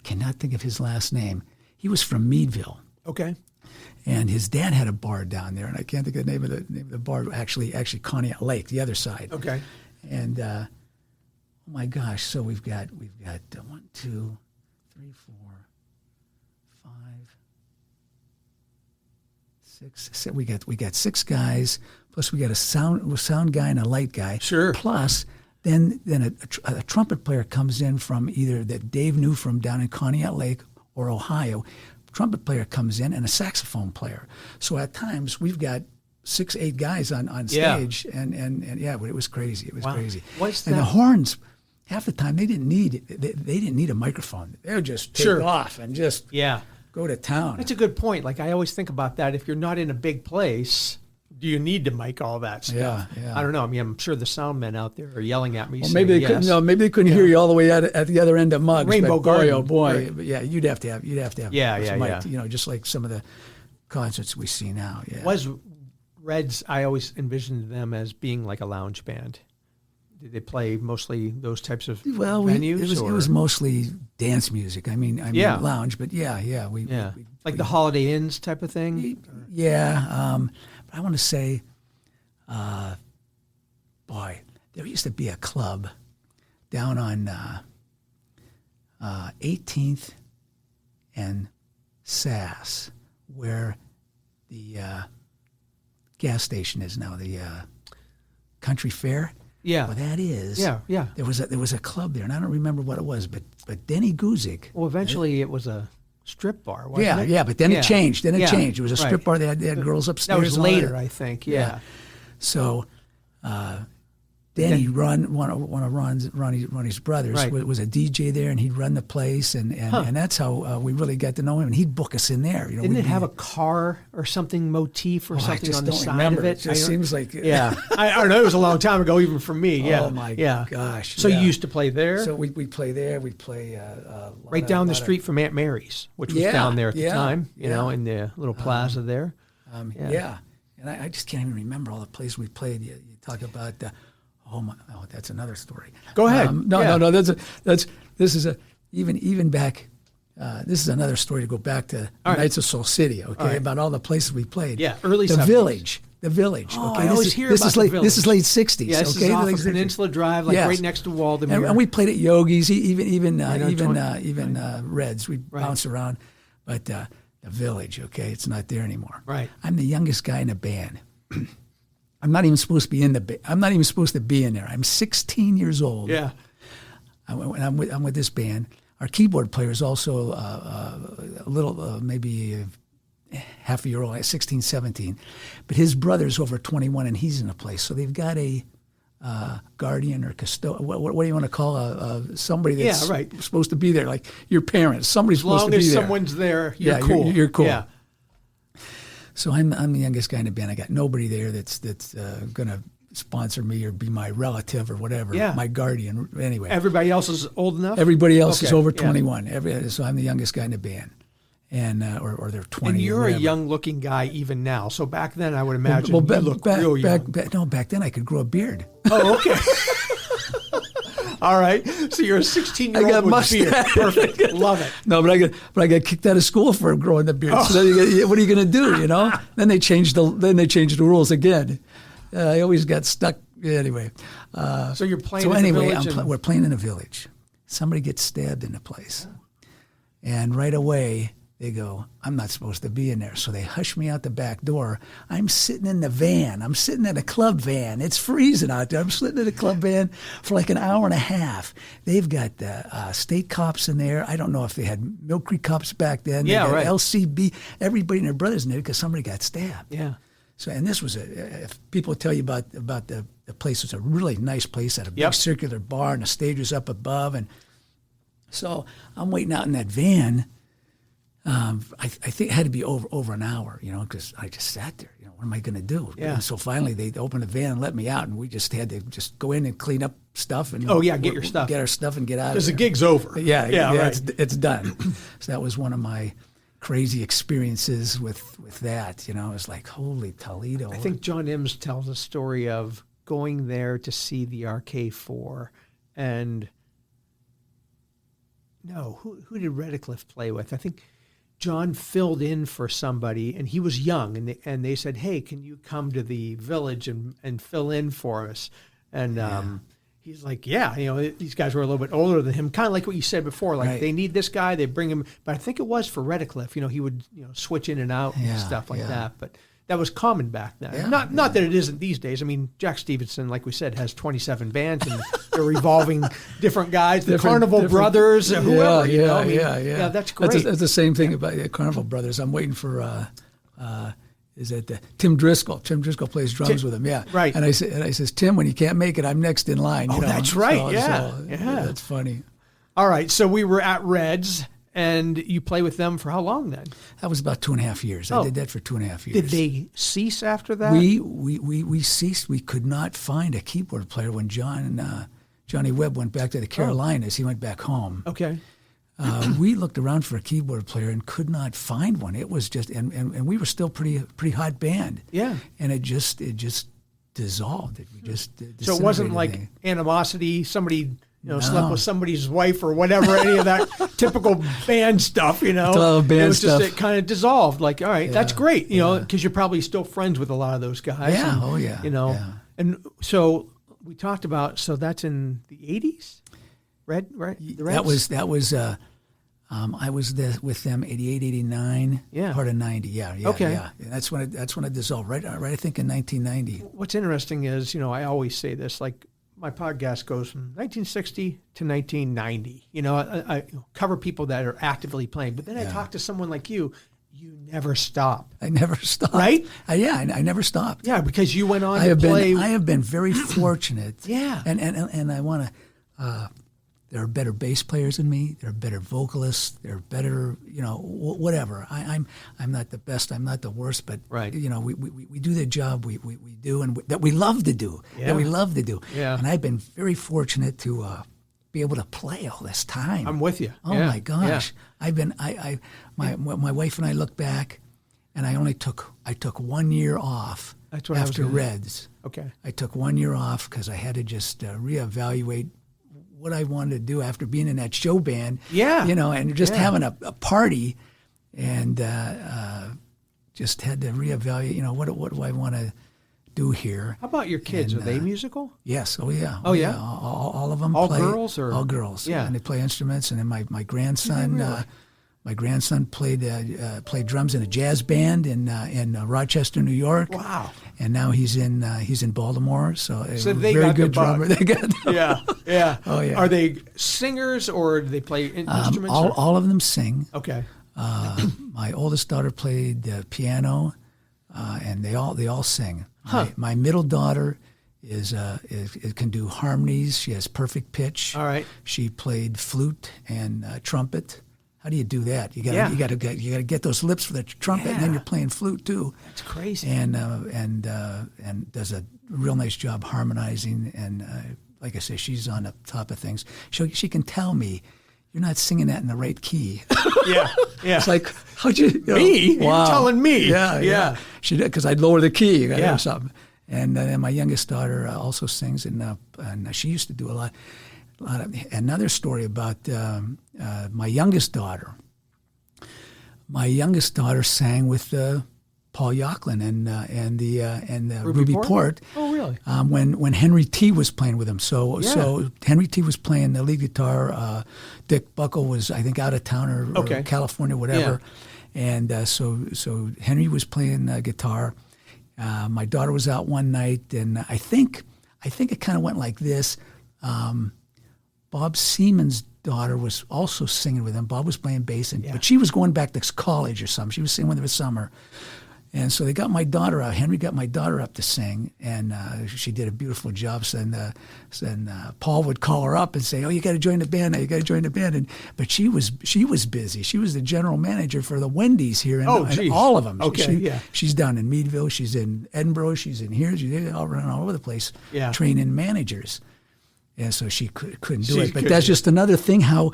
cannot think of his last name. He was from Meadville. Okay. And his dad had a bar down there, and I can't think of the name of the bar. Actually, Conneaut Lake, the other side. Okay. And oh my gosh, so we've got 1, 2, 3, 4, 5, 6. We got 6 guys. Plus we got a sound guy and a light guy. Sure. Plus then a trumpet player comes in from either that Dave knew from down in Conneaut Lake or Ohio. Trumpet player comes in and a saxophone player. So at times we've got 6, 8 guys on stage, and yeah, it was crazy. It was crazy. What's and that? the horns, half the time they didn't need a microphone. They would just take off and just go to town. That's a good point. Like I always think about that. If you're not in a big place, do you need to mic all that stuff? Yeah. I don't know. I mean, I'm sure the sound men out there are yelling at me. Well, saying maybe they yes. couldn't. No, maybe they couldn't hear you all the way at the other end of Muggs. Rainbow but Garden. boy, oh boy, Right. But yeah, you'd have to have. Yeah. You know, just like some of the concerts we see now. Yeah. Was Reds? I always envisioned them as being like a lounge band. Did they play mostly those types of venues? It was mostly dance music. I mean lounge, but yeah. We like the Holiday Inns type of thing. Yeah. But I want to say, boy, there used to be a club down on 18th and Sass where the gas station is now, the Country Fair. Yeah. Well, that is. Yeah. There was a club there, and I don't remember what it was, but Denny Guzik. Well, eventually it was a strip bar, wasn't it? Yeah, but then it changed. It changed. It was a strip bar. They had girls upstairs. That was and all later, that. I think. Yeah. So Denny, one of Ronnie's brothers, was a DJ there, and he'd run the place, and that's how we really got to know him. And he'd book us in there. You know, Didn't it have a car or something motif or something on the side remember. of it? It just seems like I don't know. It was a long time ago, even for me. Yeah. Oh my gosh. So you used to play there? So we play there. We play right down the street from Aunt Mary's, which was down there at the time. You know, in the little plaza there. And I just can't even remember all the places we played. You talk about. That's another story. Go ahead. No. This is even back. This is another story to go back to Nights of Soul City. Okay, about all the places we played. Yeah, early the 70s. Village. The Village. Oh, Okay, I always hear about the Village. This is late '60s. Yeah, this okay, is off late of 60s. Peninsula Drive, like right next to Walden. And we played at Yogi's, even Right. Reds. We bounced around, but the Village. Okay, it's not there anymore. Right. I'm the youngest guy in the band. I'm not even supposed to be in I'm not even supposed to be in there. I'm 16 years old. Yeah. I'm with this band. Our keyboard player is also a little, maybe half a year old, 16, 17. But his brother's over 21, and he's in the place. So they've got a guardian or custodian. What do you want to call somebody that's supposed to be there, like your parents. Somebody's supposed to be there. As long as someone's there, you're cool. You're cool. Yeah. So I'm the youngest guy in the band. I got nobody there that's going to sponsor me or be my relative or whatever. Yeah. My guardian. Anyway. Everybody else is old enough? Everybody else is over 21. So I'm the youngest guy in the band. And or they're 20. And you're or a young-looking guy even now. So back then, I would imagine you look back, real young. Back then I could grow a beard. Oh, okay. All right. So you're a 16-year-old with beard. Perfect. Love it. No, but I got kicked out of school for growing the beard. So then what are you going to do? You know? Then they changed the rules again. I always got stuck. Anyway. So you're playing. In the village we're playing in a village. Somebody gets stabbed in the place, and right away They go, I'm not supposed to be in there. So they hush me out the back door. I'm sitting in the van. I'm sitting in a club van. It's freezing out there. I'm sitting in a club van for like an hour and a half. They've got state cops in there. I don't know if they had Mill Creek cops back then. They got LCB, everybody and their brothers in there because somebody got stabbed. Yeah. So, and this was if people tell you about the place, it's a really nice place. Had a big circular bar and the stage was up above. And so I'm waiting out in that van. I think it had to be over an hour, because I just sat there. What am I going to do? Yeah. And so finally they opened the van and let me out, and we just had to just go in and clean up stuff. And get your stuff. Get our stuff and get out of there. Because the gig's over. Yeah, right. It's done. So that was one of my crazy experiences with that. It was like, holy Toledo. I think John Imms tells a story of going there to see the RK4, and who did Redcliffe play with? I think John filled in for somebody, and he was young, and they said, hey, can you come to the village and fill in for us? And he's like, these guys were a little bit older than him, kind of like what you said before, like they need this guy, they bring him. But I think it was for Redcliffe, he would switch in and out and stuff like that. But that was common back then. Yeah, not that it isn't these days. I mean, Jack Stevenson, like we said, has 27 bands, and they're revolving different guys, the Carnival Brothers, whoever. Yeah, that's great. That's the same thing about the Carnival Brothers. I'm waiting for, is it Tim Driscoll? Tim Driscoll plays drums with him, Right. And I says, Tim, when you can't make it, I'm next in line. Oh, that's right, So, that's funny. All right, so we were at Reds. And you play with them for how long then? That was about 2.5 years. I did that for 2.5 years. Did they cease after that? We ceased. We could not find a keyboard player when Johnny Webb went back to the Carolinas. He went back home. Okay. We looked around for a keyboard player and could not find one. It was just, and we were still pretty hot band. Yeah. And it just dissolved. We just so it wasn't like animosity. Somebody. Slept with somebody's wife or whatever, any of that typical band stuff, Band it was just, it kind of dissolved. Like, all right, that's great, because you're probably still friends with a lot of those guys. Yeah, and, And so we talked about, so that's in the 80s? Right? The Reds? That was I was with them 88, 89, part of 90. Okay. Yeah. That's when it dissolved. Right. I think in 1990. What's interesting is, I always say this, like, my podcast goes from 1960 to 1990. I cover people that are actively playing, but then I talk to someone like you. You never stop. I never stopped. Right? I never stopped. Yeah, because you went on to play. I have been very fortunate. Yeah. And I want to. There are better bass players than me. There are better vocalists. There are better, whatever. I'm not the best. I'm not the worst. But right. We do the job we do and that we love to do. Yeah. That we love to do. Yeah. And I've been very fortunate to be able to play all this time. I'm with you. Oh my gosh. Yeah. I've been. My wife and I look back, and I took 1 year off. That's what after Reds. Okay. I took 1 year off because I had to just reevaluate what I wanted to do after being in that show band. Yeah. And just having a party, and just had to reevaluate. What do I want to do here? How about your kids? Are they musical? Yes. Oh yeah. Oh yeah. All of them. All play, girls or all girls? Yeah. And they play instruments. And then my grandson. Really? My grandson played drums in a jazz band in Rochester, New York. Wow! And now he's in Baltimore. So they very got good the bug. drummer. They got yeah. Oh yeah. Are they singers or do they play instruments? All of them sing. Okay. My oldest daughter played piano, and they all sing. Huh. My middle daughter is can do harmonies. She has perfect pitch. All right. She played flute and trumpet. How do you do that? You got to get those lips for the trumpet, and then you're playing flute too. That's crazy. And does a real nice job harmonizing. And like I say, she's on the top of things. She can tell me, you're not singing that in the right key. Yeah. It's like, how'd you? Me? Wow. You're telling me? Yeah. She did, because I'd lower the key or something. And then my youngest daughter also sings, and she used to do a lot. Another story about my youngest daughter. My youngest daughter sang with Paul Yocklin and the Ruby Port. Oh, really? When Henry T was playing with him. So Henry T was playing the lead guitar. Dick Buckle was, I think, out of town or California, whatever. Yeah. And so Henry was playing guitar. My daughter was out one night, and I think it kind of went like this. Bob Seaman's daughter was also singing with him. Bob was playing bass, but she was going back to college or something. She was singing with him this summer. And so they got my daughter out. Henry got my daughter up to sing, and she did a beautiful job. So then Paul would call her up and say, "Oh, you got to join the band now. You got to join the band." But she was busy. She was the general manager for the Wendy's here, and all of them. Okay, she's down in Meadville. She's in Edinburgh. She's in here. She's all around all over the place, training managers. And so she couldn't do it. But that's just another thing how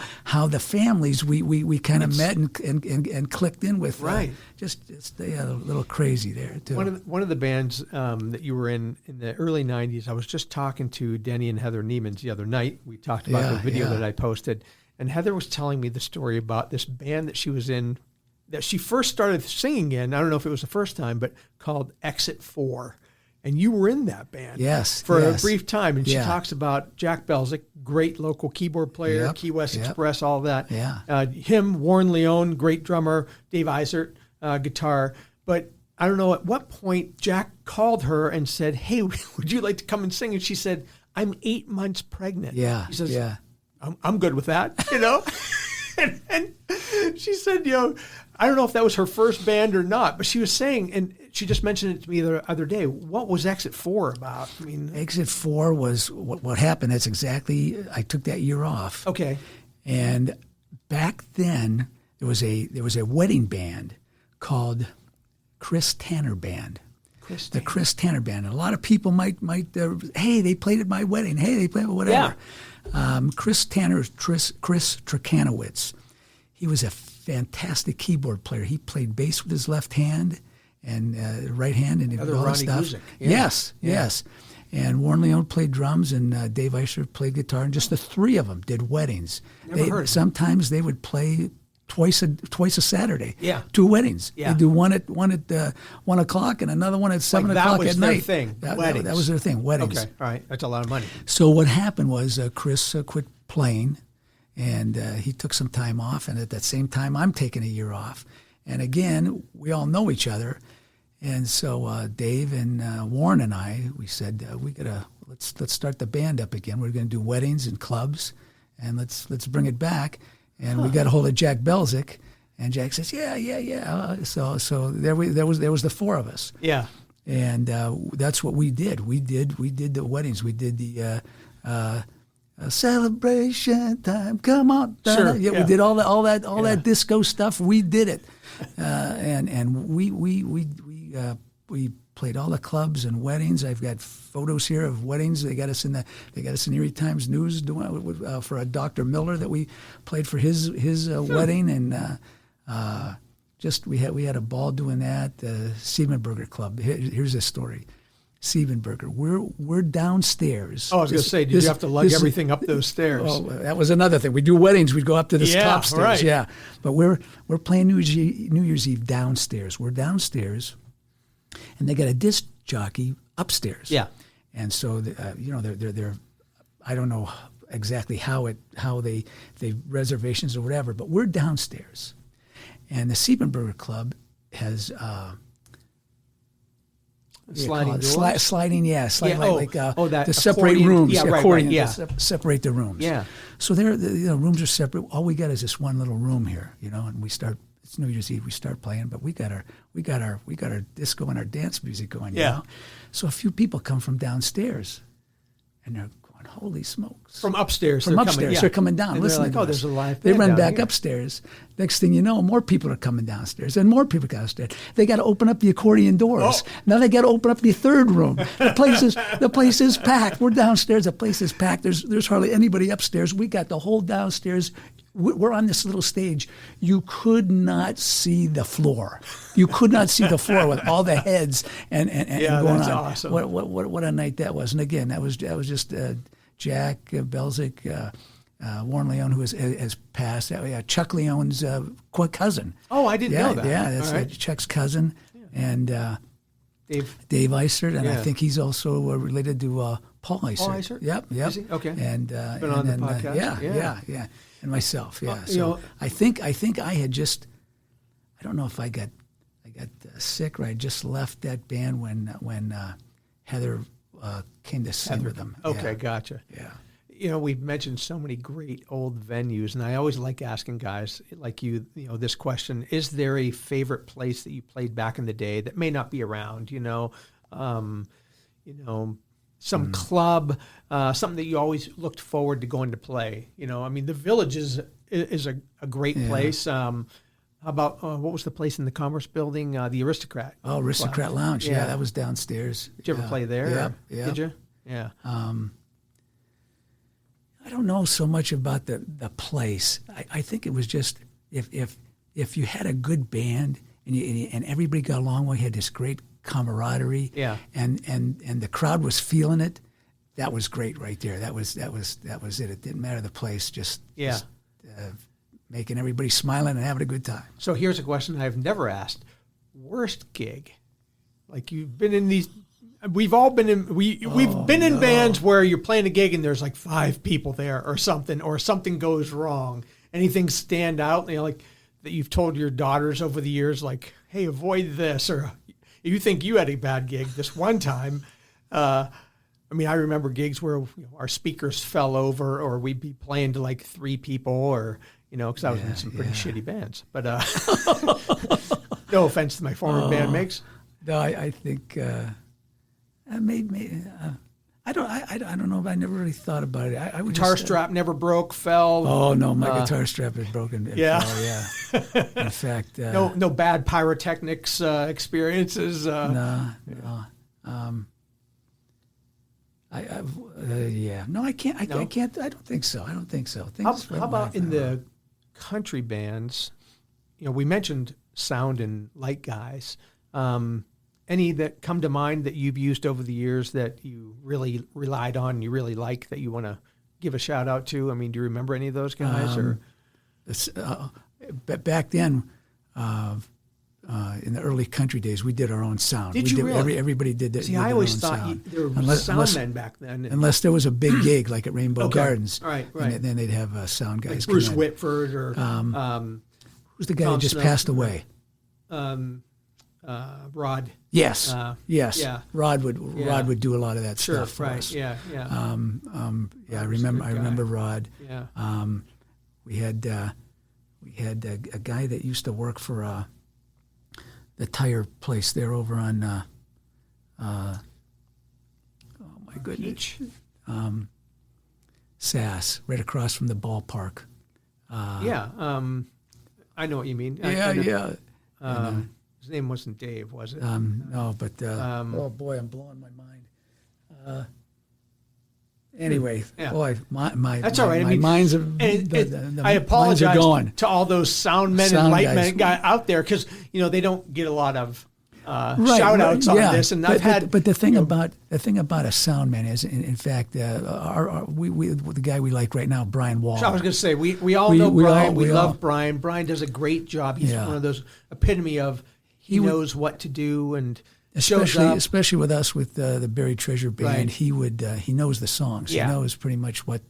the families we kind of met and clicked in with. Right. Just a little crazy there too. One of the bands that you were in the early 90s, I was just talking to Denny and Heather Neiman's the other night. We talked about the video that I posted. And Heather was telling me the story about this band that she was in, that she first started singing in. I don't know if it was the first time, but called Exit 4. And you were in that band for a brief time. And she talks about Jack Belzic, great local keyboard player, Key West Express, all that. Yeah. Him, Warren Leone, great drummer, Dave Eisert, guitar. But I don't know at what point Jack called her and said, "Hey, would you like to come and sing?" And she said, "I'm 8 months pregnant." Yeah. He says, I'm good with that, you know? and she said, I don't know if that was her first band or not, but she was saying, and she just mentioned it to me the other day, what was Exit 4 about? I mean, Exit 4 was what happened. That's exactly, I took that year off. Okay. And back then, there was a wedding band called Chris Tanner Band. The Chris Tanner Band. And a lot of people might hey, they played at my wedding. Hey, they played whatever. Yeah. Chris Tanner, Chris Trekanowitz. He was a fantastic keyboard player. He played bass with his left hand and right hand, and other all that Ronnie stuff. Music. Yeah. Yes. And Warren Leone played drums, and Dave Eisert played guitar, and just the three of them did weddings. Sometimes they would play twice a Saturday. Yeah. 2 weddings. Yeah. They do one at 1 o'clock and another one at 7 o'clock at night. Thing. That was their thing. Weddings. Okay. All right. That's a lot of money. So what happened was Chris quit playing, and he took some time off. And at that same time, I'm taking a year off. And again, we all know each other. And so Dave and Warren and I, we said let's start the band up again. We're going to do weddings and clubs, and let's bring it back. And we got a hold of Jack Belzic, and Jack says, yeah. So there was the 4 of us. Yeah. And that's what we did. We did the weddings. We did the celebration time. Come on, Donna. Sure. We did all that disco stuff. We did it, and we played all the clubs and weddings. I've got photos here of weddings. They got us in Erie Times News for a Dr. Miller that we played for his wedding, and we had a ball doing that. Siebenberger Club. Here's this story. Siebenberger. We're downstairs. Oh, I was going to say, did you have to lug everything up those stairs? Oh, that was another thing. We do weddings. We'd go up to the top stairs. Right. Yeah, but we're playing New Year's Eve downstairs. We're downstairs, and they got a disc jockey upstairs. Yeah, and so they're I don't know exactly how they reservations or whatever, but we're downstairs, and the Siebenberger Club has. Sliding doors? Sliding, that to separate accordion. rooms. Yeah, accordion, right. to separate the rooms. Yeah. So the rooms are separate. All we got is this one little room here, and we start. It's New Year's Eve. We start playing, but we got our disco and our dance music going. Yeah. So a few people come from downstairs, and they're going, "Holy smokes!" From upstairs. They're coming down. And Listen, they're like, there's a live They band run down back here. upstairs. Next thing you know, more people are coming downstairs, and more people downstairs. They got to open up the accordion doors. Oh. Now they got to open up the third room. The place is packed. We're downstairs. The place is packed. There's hardly anybody upstairs. We got the whole downstairs. We're on this little stage. You could not see the floor. You could not see the floor with all the heads and going that's on. Awesome. What a night that was. And again, that was just Jack Belzic, Warren Leone, who has passed. Chuck Leone's cousin. Oh, I didn't know that. Yeah, that's All right. Chuck's cousin, and Dave Eisert, and I Yeah. think he's also related to Paul Eisert. Paul Eisert? Yep. Is he? Okay. And Been on the podcast? yeah, and myself. Yeah. You So know- I think I had just, I don't know if I got sick, or I just left that band when Heather came to sing with them. Okay, Yeah. gotcha. Yeah. You know, we've mentioned so many great old venues, and I always like asking guys like you know, this question: is there a favorite place that you played back in the day that may not be around? Some club, something that you always looked forward to going to play. You know, I mean, the Village is a great place. How about what was the place in the Commerce Building? The Aristocrat. Oh, Aristocrat Lounge. Yeah. Yeah, that was downstairs. Did you ever play there? Yeah. or- Yeah. Did you? Yeah. I don't know so much about the place. I think it was just if you had a good band and everybody got along well, you had this great camaraderie. Yeah. And the crowd was feeling it. That was great right there. That was it. It didn't matter the place. Just making everybody smiling and having a good time. So here's a question I've never asked: worst gig? Like, you've been in these. We've all been in. We've been in bands where you're playing a gig and there's like 5 people there, or something goes wrong. Anything stand out? You know, like that you've told your daughters over the years, like, "Hey, avoid this," or you think you had a bad gig this one time. I mean, I remember gigs where our speakers fell over, or we'd be playing to like 3 people, or because I was in some pretty shitty bands. But no offense to my former bandmates. No, I think maybe I don't know. I never really thought about it. I would Guitar just, strap never broke, fell. Oh no, my guitar strap is broken. Yeah. Oh, yeah. In fact, No bad pyrotechnics experiences. No. No, I can't. I can't. I don't think so. How about in the country bands? We mentioned sound and light guys. Any that come to mind that you've used over the years that you really relied on, and you really like, that you want to give a shout out to? I mean, do you remember any of those guys? Back then, in the early country days, we did our own sound. Did you really? Everybody did that. See, I always thought there were sound men back then. Unless there was a big gig like at Rainbow Gardens. Right. And then they'd have sound guys like Bruce come in. Whitford or who's the guy Tom who just Snow. passed away? Rod. Yes. Yes. Yeah. Rod would do a lot of that Sure. stuff for Right. us. Yeah. I remember Rod. Yeah. We had a guy that used to work for the tire place there over on oh my goodness, Sass, right across from the ballpark. I know what you mean. His name wasn't Dave, was it? No, but oh boy, I'm blowing my mind. Anyway, boy, that's all right. My mind's I apologize going. to all those sound men and light men out there, because they don't get a lot of shout outs on this. And but the thing about a sound man is, in fact, the guy we like right now, Brian Waller. So I was going to say we all know Brian. We love Brian. Brian does a great job. He's one of those epitome of he knows what to do, and especially with us with the Buried Treasure Band, he knows the songs. Yeah. He knows pretty much what.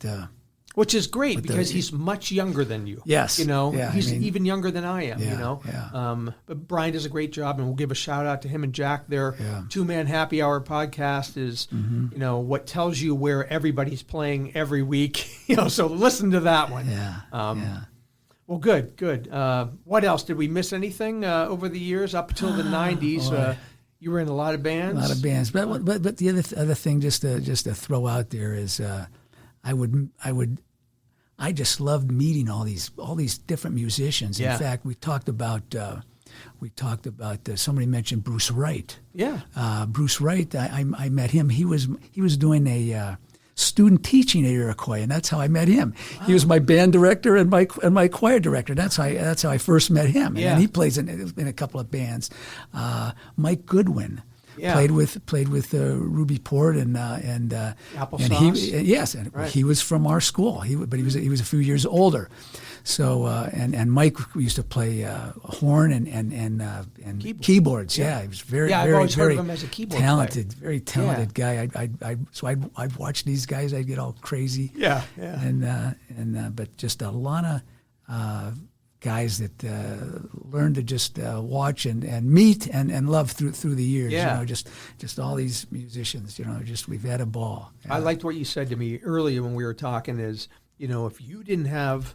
Which is great because he's much younger than you. Yes. He's even younger than I am. Yeah. But Brian does a great job, and we'll give a shout out to him and Jack. Their 2-man happy hour podcast is, what tells you where everybody's playing every week. So listen to that one. Well, good. What else? Did we miss anything over the years up until the 90s? You were in a lot of bands. A lot of bands, but the other thing just to throw out there is I just loved meeting all these different musicians. In fact, we talked about somebody mentioned Bruce Wright. Yeah. Bruce Wright. I met him. He was doing a student teaching at Iroquois, and that's how I met him. Wow. He was my band director and my choir director. That's how I first met him. And he plays in a couple of bands. Mike Goodwin. Yeah. Played with Ruby Port and Applesauce. He was from our school. But he was a few years older. So and Mike used to play horn and keyboards. Yeah, he was very I've very always heard very of him as a keyboard talented, player. very talented guy. I'd watch these guys. I'd get all crazy. Yeah. But just a lot of guys that learned to just watch and meet and love through the years. Yeah. Just all these musicians. Just we've had a ball. I liked what you said to me earlier when we were talking. Is if you didn't have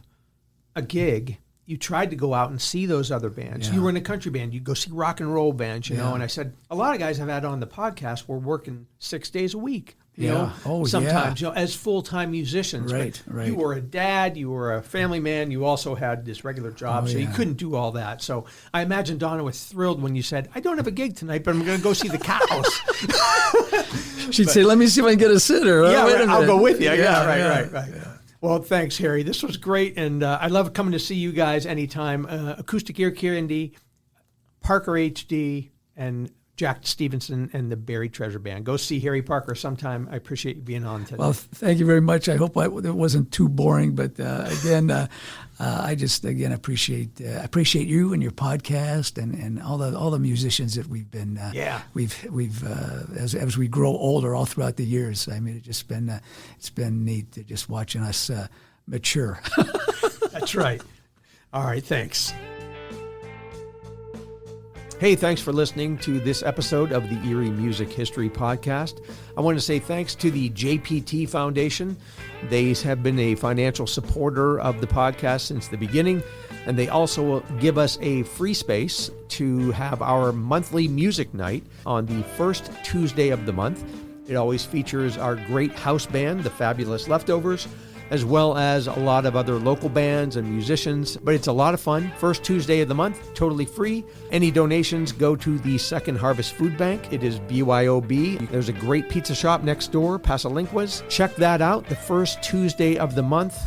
a gig, you tried to go out and see those other bands. Yeah. You were in a country band. You'd go see rock and roll bands, Yeah. And I said, a lot of guys I've had on the podcast were working 6 days a week, Yeah. Oh, sometimes, as full-time musicians. Right, But right. You were a dad, you were a family man, you also had this regular job, so you yeah. couldn't do all that. So I imagine Donna was thrilled when you said, I don't have a gig tonight, but I'm going to go see the cows. She'd say, "Let me see if I can get a sitter." Yeah, Wait a right, I'll minute. go with you. Yeah, right. Yeah. Well, thanks, Harry. This was great, and I love coming to see you guys anytime. Acoustic Ear Candy, Parker HD, and Jack Stevenson and the Buried Treasure Band. Go see Harry Parker sometime. I appreciate you being on today. Well, thank you very much. I hope it wasn't too boring, but again, I just appreciate you and your podcast and all the musicians that we've been we've as we grow older all throughout the years. I mean, it's been neat to just watching us mature. That's right. All right, thanks. Hey, thanks for listening to this episode of the Erie Music History Podcast. I want to say thanks to the JPT Foundation. They have been a financial supporter of the podcast since the beginning, and they also give us a free space to have our monthly music night on the first Tuesday of the month. It always features our great house band, the Fabulous Leftovers, as well as a lot of other local bands and musicians. But it's a lot of fun. First Tuesday of the month, totally free. Any donations go to the Second Harvest Food Bank. It is BYOB. There's a great pizza shop next door, Pasalinquas. Check that out, the first Tuesday of the month.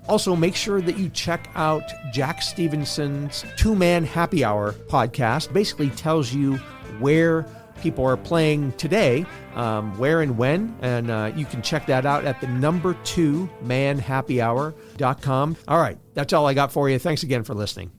Also, make sure that you check out Jack Stevenson's Two-Man Happy Hour podcast. Basically tells you where people are playing today, where and when, and you can check that out at the number 2manhappyhour.com. All right, that's all I got for you. Thanks again for listening.